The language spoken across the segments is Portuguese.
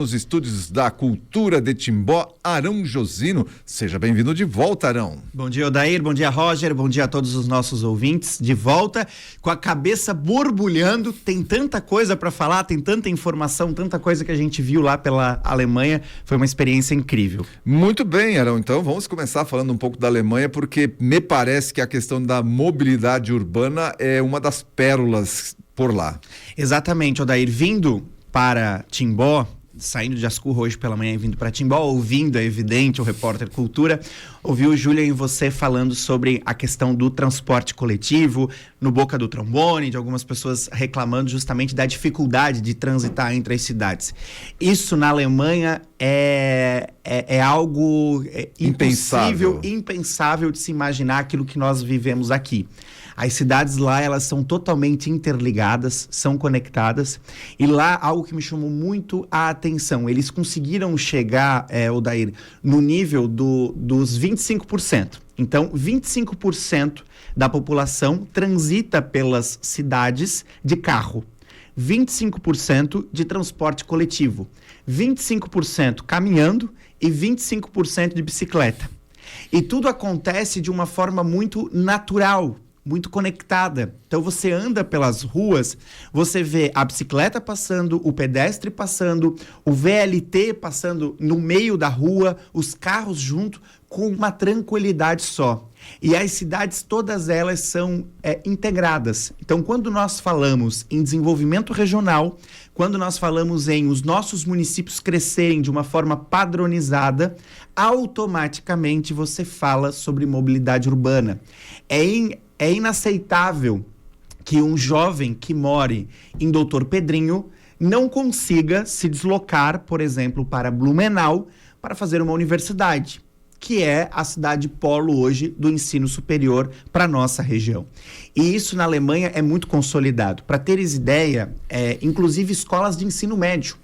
Os estúdios da Cultura de Timbó, Arão Josino. Seja bem-vindo de volta, Arão. Bom dia, Odair. Bom dia, Roger. Bom dia a todos os nossos ouvintes. De volta, com a cabeça borbulhando. Tem tanta coisa para falar, tem tanta informação, tanta coisa que a gente viu lá pela Alemanha. Foi uma experiência incrível. Muito bem, Arão. Então, vamos começar falando um pouco da Alemanha, porque me parece que a questão da mobilidade urbana é uma das pérolas por lá. Exatamente, Odair. Vindo para Timbó, saindo de Ascurra hoje pela manhã e vindo para Timbó, ouvindo, é evidente, o Repórter Cultura, ouviu o Júlia e você falando sobre a questão do transporte coletivo, no Boca do Trombone, de algumas pessoas reclamando justamente da dificuldade de transitar entre as cidades. Isso na Alemanha é algo impensável de se imaginar aquilo que nós vivemos aqui. As cidades lá, elas são totalmente interligadas, são conectadas. E lá, algo que me chamou muito a atenção, eles conseguiram chegar, Odair, no nível dos 25%. Então, 25% da população transita pelas cidades de carro. 25% de transporte coletivo. 25% caminhando e 25% de bicicleta. E tudo acontece de uma forma muito natural, muito conectada. Então você anda pelas ruas, você vê a bicicleta passando, o pedestre passando, o VLT passando no meio da rua, os carros junto, com uma tranquilidade só. E as cidades, todas elas são integradas. Então, quando nós falamos em desenvolvimento regional, quando nós falamos em os nossos municípios crescerem de uma forma padronizada, automaticamente você fala sobre mobilidade urbana. É inaceitável que um jovem que more em Doutor Pedrinho não consiga se deslocar, por exemplo, para Blumenau para fazer uma universidade, que é a cidade polo hoje do ensino superior para a nossa região. E isso na Alemanha é muito consolidado. Para teres ideia, inclusive escolas de ensino médio.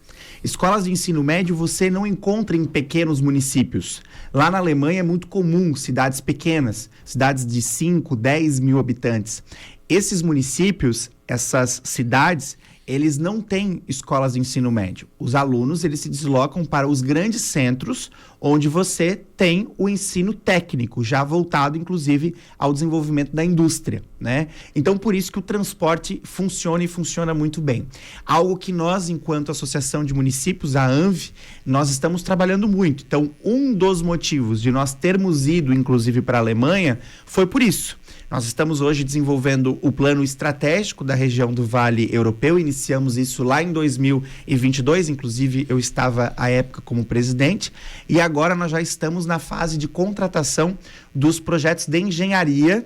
Escolas de ensino médio você não encontra em pequenos municípios. Lá na Alemanha é muito comum cidades pequenas, cidades de 5, 10 mil habitantes. Esses municípios, essas cidades, eles não têm escolas de ensino médio. Os alunos, eles se deslocam para os grandes centros, onde você tem o ensino técnico, já voltado, inclusive, ao desenvolvimento da indústria, né? Então, por isso que o transporte funciona e funciona muito bem. Algo que nós, enquanto Associação de Municípios, a ANV, nós estamos trabalhando muito. Então, um dos motivos de nós termos ido, inclusive, para a Alemanha, foi por isso. Nós estamos hoje desenvolvendo o plano estratégico da região do Vale Europeu, iniciamos isso lá em 2022, inclusive eu estava à época como presidente, e agora nós já estamos na fase de contratação dos projetos de engenharia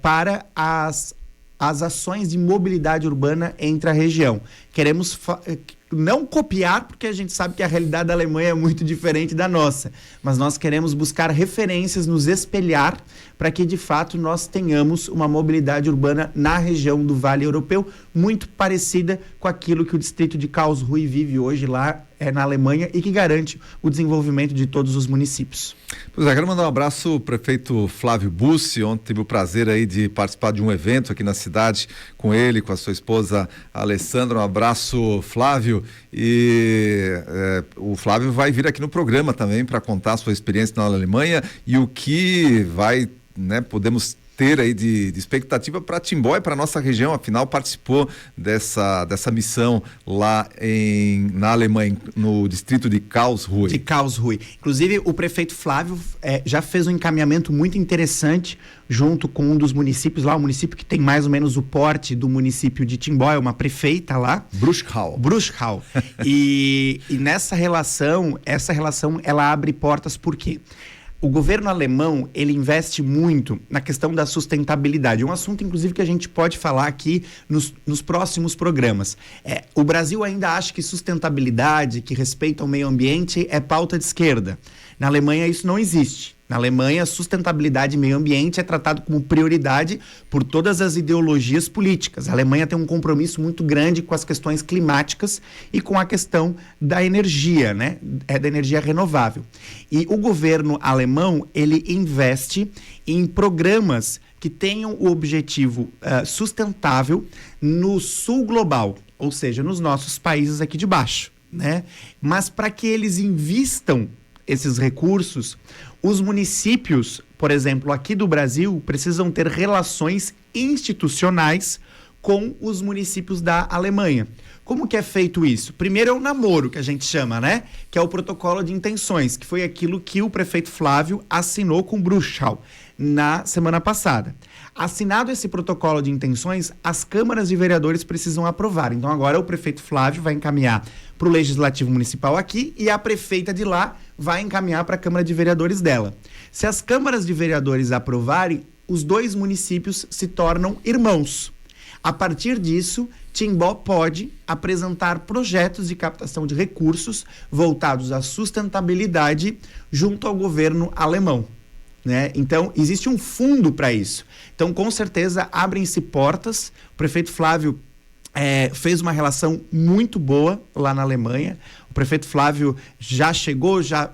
para as ações de mobilidade urbana entre a região. Queremos não copiar, porque a gente sabe que a realidade da Alemanha é muito diferente da nossa, mas nós queremos buscar referências, nos espelhar, para que de fato nós tenhamos uma mobilidade urbana na região do Vale Europeu, muito parecida com aquilo que o distrito de Karlsruhe vive hoje lá na Alemanha e que garante o desenvolvimento de todos os municípios. Pois é, quero mandar um abraço ao prefeito Flávio Bussi. Ontem tive o prazer aí de participar de um evento aqui na cidade com ele, com a sua esposa Alessandra. Um abraço, Flávio. E o Flávio vai vir aqui no programa também para contar a sua experiência na Alemanha e o que vai, podemos ter aí de expectativa para Timbó e para nossa região. Afinal, participou dessa missão lá na Alemanha, no distrito de Karlsruhe. Inclusive, o prefeito Flávio já fez um encaminhamento muito interessante junto com um dos municípios lá, o município que tem mais ou menos o porte do município de Timbó, é uma prefeita lá. Bruchau. E essa relação, ela abre portas por quê? O governo alemão, ele investe muito na questão da sustentabilidade. Um assunto, inclusive, que a gente pode falar aqui nos próximos programas. O Brasil ainda acha que sustentabilidade, que respeito ao meio ambiente, é pauta de esquerda. Na Alemanha, isso não existe. Na Alemanha, sustentabilidade e meio ambiente é tratado como prioridade por todas as ideologias políticas. A Alemanha tem um compromisso muito grande com as questões climáticas e com a questão da energia, da energia renovável. E o governo alemão, ele investe em programas que tenham o objetivo sustentável no sul global, ou seja, nos nossos países aqui de baixo. né? Mas para que eles invistam esses recursos, os municípios, por exemplo, aqui do Brasil, precisam ter relações institucionais com os municípios da Alemanha. Como que é feito isso? Primeiro é o namoro, que a gente chama, né? Que é o protocolo de intenções, que foi aquilo que o prefeito Flávio assinou com Bruchal na semana passada. Assinado esse protocolo de intenções, as câmaras de vereadores precisam aprovar. Então agora o prefeito Flávio vai encaminhar para o Legislativo Municipal aqui e a prefeita de lá vai encaminhar para a Câmara de Vereadores dela. Se as câmaras de vereadores aprovarem, os dois municípios se tornam irmãos. A partir disso, Timbó pode apresentar projetos de captação de recursos voltados à sustentabilidade junto ao governo alemão, né? Então, existe um fundo para isso. Então, com certeza, abrem-se portas. O prefeito Flávio fez uma relação muito boa lá na Alemanha. O prefeito Flávio já chegou, já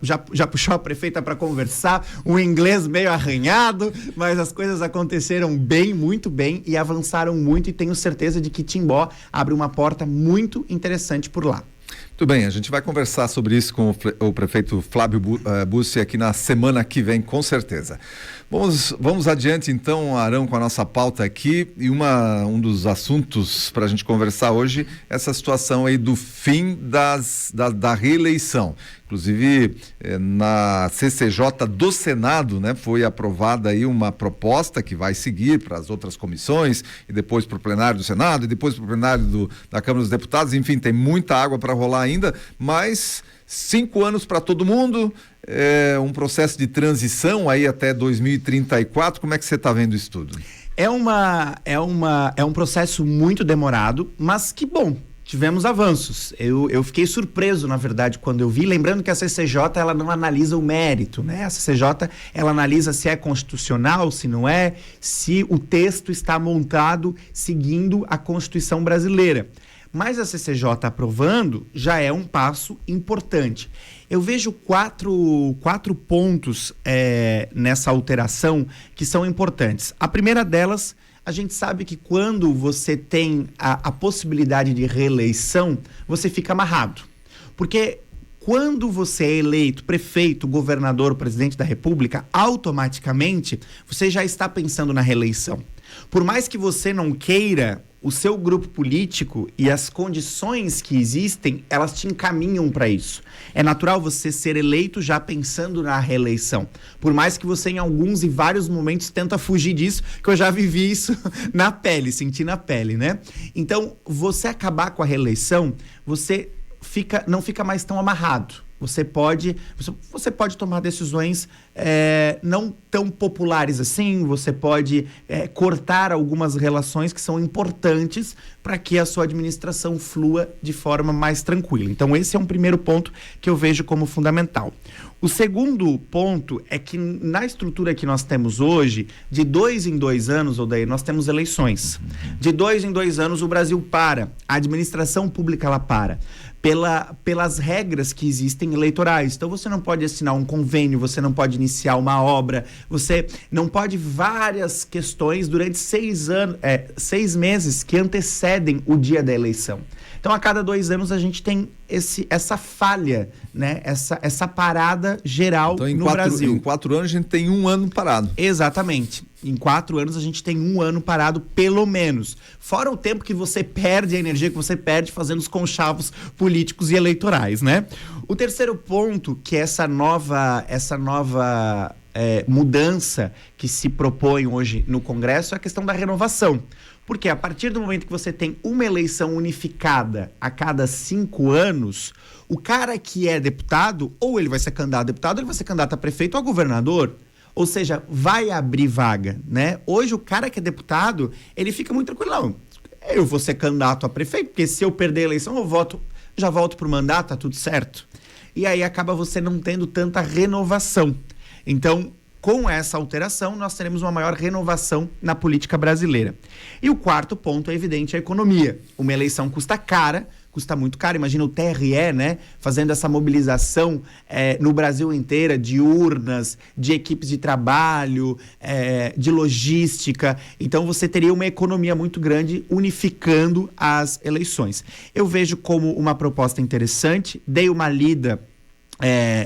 puxou a prefeita para conversar, um inglês meio arranhado, mas as coisas aconteceram bem, muito bem e avançaram muito, e tenho certeza de que Timbó abre uma porta muito interessante por lá. Muito bem, a gente vai conversar sobre isso com o prefeito Flávio Bussi aqui na semana que vem, com certeza. Vamos adiante então, Arão, com a nossa pauta aqui, e um dos assuntos para a gente conversar hoje, essa situação aí do fim da reeleição. Inclusive, na CCJ do Senado, né, foi aprovada aí uma proposta que vai seguir para as outras comissões e depois para o plenário do Senado e depois para o plenário da Câmara dos Deputados. Enfim, tem muita água para rolar ainda, mas 5 anos para todo mundo, um processo de transição aí até 2034. Como é que você está vendo isso tudo? É um processo muito demorado, mas que bom. Tivemos avanços. Eu fiquei surpreso, na verdade, quando eu vi, lembrando que a CCJ ela não analisa o mérito, né? A CCJ ela analisa se é constitucional, se não é, se o texto está montado seguindo a Constituição brasileira. Mas a CCJ aprovando já é um passo importante. Eu vejo quatro pontos nessa alteração que são importantes. A primeira delas, a gente sabe que quando você tem a possibilidade de reeleição, você fica amarrado. Porque quando você é eleito prefeito, governador, presidente da República, automaticamente você já está pensando na reeleição. Por mais que você não queira, o seu grupo político e as condições que existem, elas te encaminham para isso. É natural você ser eleito já pensando na reeleição. Por mais que você, em alguns e vários momentos, tenta fugir disso, que eu já vivi isso na pele, senti na pele, né? Então, você acabar com a reeleição, você não fica mais tão amarrado. Você pode tomar decisões não tão populares assim, você pode cortar algumas relações que são importantes para que a sua administração flua de forma mais tranquila. Então, esse é um primeiro ponto que eu vejo como fundamental. O segundo ponto é que na estrutura que nós temos hoje, de 2 em 2 anos, Odair, nós temos eleições. De 2 em 2 anos o Brasil para, a administração pública ela para. Pelas regras que existem eleitorais. Então, você não pode assinar um convênio, você não pode iniciar uma obra, você não pode várias questões durante 6 meses que antecedem o dia da eleição. Então, a cada 2 anos a gente tem essa falha, né? Essa parada geral no Brasil. Em 4 anos a gente tem 1 ano parado. Exatamente. Em 4 anos a gente tem 1 ano parado, pelo menos. Fora o tempo que você perde, a energia que você perde fazendo os conchavos políticos e eleitorais, né? O terceiro ponto, que é essa nova mudança que se propõe hoje no Congresso, é a questão da renovação. Porque a partir do momento que você tem uma eleição unificada a cada 5 anos, o cara que é deputado, ou ele vai ser candidato a deputado, ou ele vai ser candidato a prefeito ou a governador. Ou seja, vai abrir vaga, né? Hoje o cara que é deputado, ele fica muito tranquilo. Não, eu vou ser candidato a prefeito, porque se eu perder a eleição, já volto pro mandato, tá tudo certo. E aí acaba você não tendo tanta renovação. Então, com essa alteração, nós teremos uma maior renovação na política brasileira. E o quarto ponto é evidente, a economia. Uma eleição custa cara, custa muito caro. Imagina o TRE, né, fazendo essa mobilização no Brasil inteira de urnas, de equipes de trabalho, de logística. Então você teria uma economia muito grande unificando as eleições. Eu vejo como uma proposta interessante, dei uma lida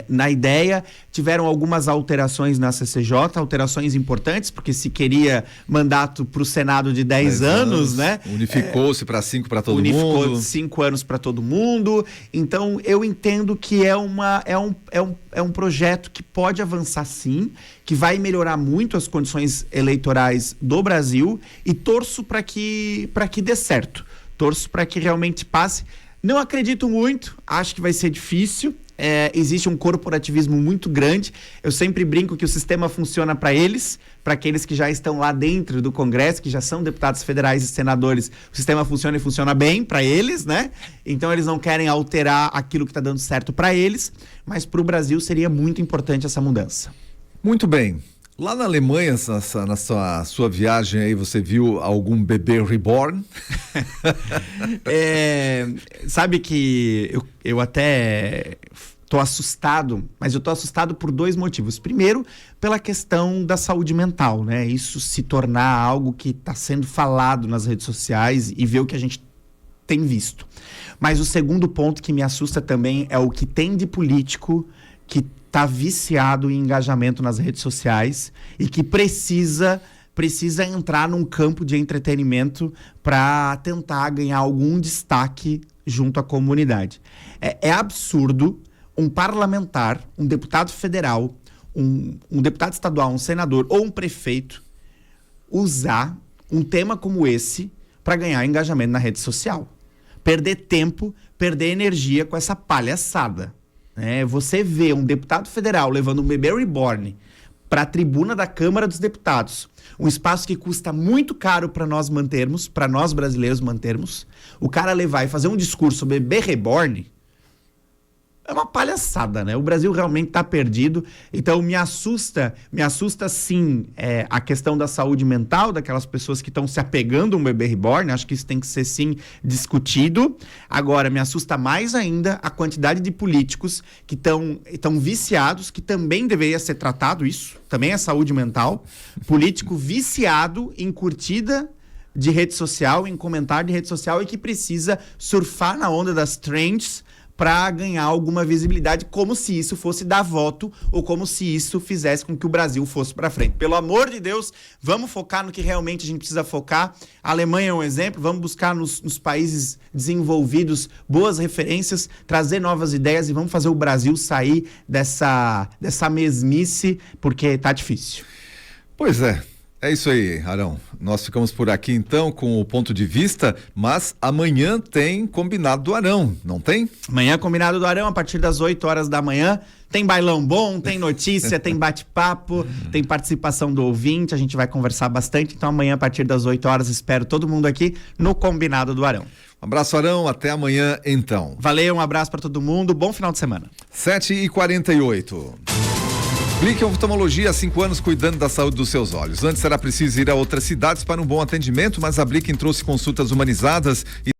na ideia, tiveram algumas alterações na CCJ, alterações importantes, porque se queria mandato para o Senado de 10 anos, né? Unificou-se para 5 para todo mundo. Unificou 5 anos para todo mundo. Então, eu entendo que é um projeto que pode avançar sim, que vai melhorar muito as condições eleitorais do Brasil e torço para que dê certo. Torço para que realmente passe. Não acredito muito, acho que vai ser difícil. Existe um corporativismo muito grande. Eu sempre brinco que o sistema funciona para eles, para aqueles que já estão lá dentro do Congresso, que já são deputados federais e senadores. O sistema funciona e funciona bem para eles, né? Então eles não querem alterar aquilo que está dando certo para eles, mas para o Brasil seria muito importante essa mudança. Muito bem. Lá na Alemanha, na sua viagem aí, você viu algum bebê reborn? Sabe que eu até tô assustado, mas eu tô assustado por 2 motivos. Primeiro, pela questão da saúde mental, né? Isso se tornar algo que está sendo falado nas redes sociais e ver o que a gente tem visto. Mas o segundo ponto que me assusta também é o que tem de político que está viciado em engajamento nas redes sociais e que precisa entrar num campo de entretenimento para tentar ganhar algum destaque junto à comunidade. É absurdo um parlamentar, um deputado federal, um deputado estadual, um senador ou um prefeito usar um tema como esse para ganhar engajamento na rede social. Perder tempo, perder energia com essa palhaçada. Você vê um deputado federal levando um bebê reborn para a tribuna da Câmara dos Deputados, um espaço que custa muito caro para nós mantermos, para nós brasileiros mantermos, o cara levar e fazer um discurso bebê reborn, é uma palhaçada, né? O Brasil realmente está perdido. Então me assusta sim a questão da saúde mental daquelas pessoas que estão se apegando a um bebê reborn. Acho que isso tem que ser sim discutido. Agora, me assusta mais ainda a quantidade de políticos que estão viciados, que também deveria ser tratado isso, também é saúde mental. Político viciado em curtida de rede social, em comentário de rede social e que precisa surfar na onda das trends para ganhar alguma visibilidade, como se isso fosse dar voto ou como se isso fizesse com que o Brasil fosse para frente. Pelo amor de Deus, vamos focar no que realmente a gente precisa focar. A Alemanha é um exemplo, vamos buscar nos países desenvolvidos boas referências, trazer novas ideias e vamos fazer o Brasil sair dessa mesmice, porque tá difícil. Pois é. É isso aí, Arão. Nós ficamos por aqui então com o ponto de vista, mas amanhã tem combinado do Arão, não tem? Amanhã combinado do Arão, a partir das 8 horas da manhã. Tem bailão bom, tem notícia, tem bate-papo, tem participação do ouvinte, a gente vai conversar bastante. Então amanhã, a partir das 8 horas, espero todo mundo aqui no combinado do Arão. Um abraço, Arão, até amanhã então. Valeu, um abraço para todo mundo, bom final de semana. 7h48. Blick Oftalmologia, há 5 anos cuidando da saúde dos seus olhos. Antes era preciso ir a outras cidades para um bom atendimento, mas a Blick trouxe consultas humanizadas e